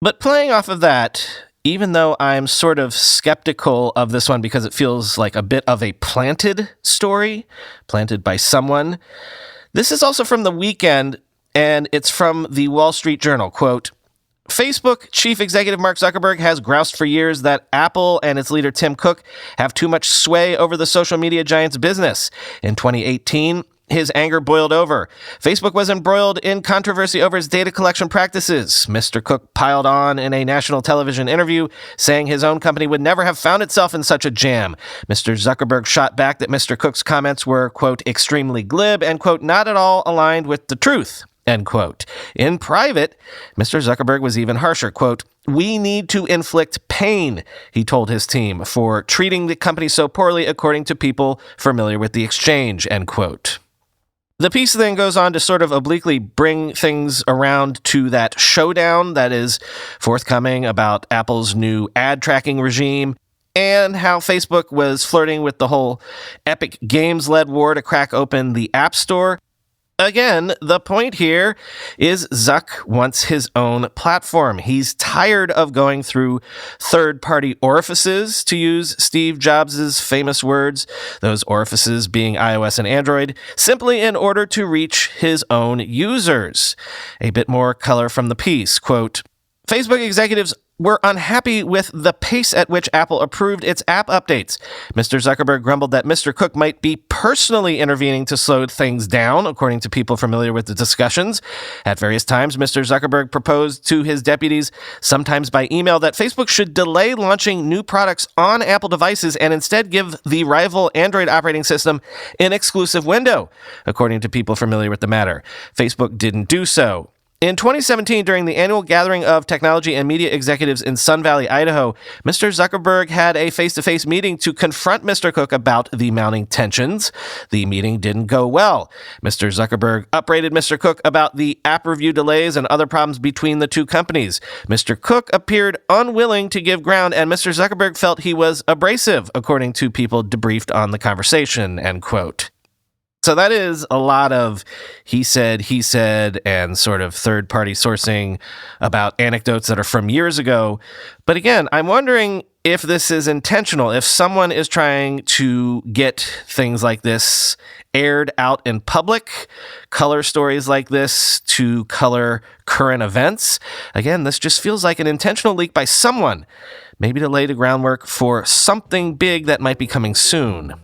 But playing off of that, even though I'm sort of skeptical of this one because it feels like a bit of a planted story, planted by someone, this is also from the weekend, and it's from the Wall Street Journal. Quote, Facebook chief executive Mark Zuckerberg has groused for years that Apple and its leader Tim Cook have too much sway over the social media giant's business. In 2018, his anger boiled over. Facebook was embroiled in controversy over its data collection practices. Mr. Cook piled on in a national television interview, saying his own company would never have found itself in such a jam. Mr. Zuckerberg shot back that Mr. Cook's comments were, quote, extremely glib and, quote, not at all aligned with the truth, end quote. In private, Mr. Zuckerberg was even harsher, quote, we need to inflict pain, he told his team, for treating the company so poorly according to people familiar with the exchange, end quote. The piece then goes on to sort of obliquely bring things around to that showdown that is forthcoming about Apple's new ad tracking regime and how Facebook was flirting with the whole Epic Games-led war to crack open the App Store. Again, the point here is Zuck wants his own platform. He's tired of going through third-party orifices, to use Steve Jobs' famous words, those orifices being iOS and Android, simply in order to reach his own users. A bit more color from the piece. Quote, Facebook executives were unhappy with the pace at which Apple approved its app updates. Mr. Zuckerberg grumbled that Mr. Cook might be personally intervening to slow things down, according to people familiar with the discussions. At various times, Mr. Zuckerberg proposed to his deputies, sometimes by email, that Facebook should delay launching new products on Apple devices and instead give the rival Android operating system an exclusive window, according to people familiar with the matter. Facebook didn't do so. In 2017, during the annual gathering of technology and media executives in Sun Valley, Idaho, Mr. Zuckerberg had a face-to-face meeting to confront Mr. Cook about the mounting tensions. The meeting didn't go well. Mr. Zuckerberg upbraided Mr. Cook about the app review delays and other problems between the two companies. Mr. Cook appeared unwilling to give ground, and Mr. Zuckerberg felt he was abrasive, according to people debriefed on the conversation, end quote. So that is a lot of he said, and sort of third-party sourcing about anecdotes that are from years ago. But again, I'm wondering if this is intentional, if someone is trying to get things like this aired out in public, color stories like this to color current events. Again, this just feels like an intentional leak by someone, maybe to lay the groundwork for something big that might be coming soon.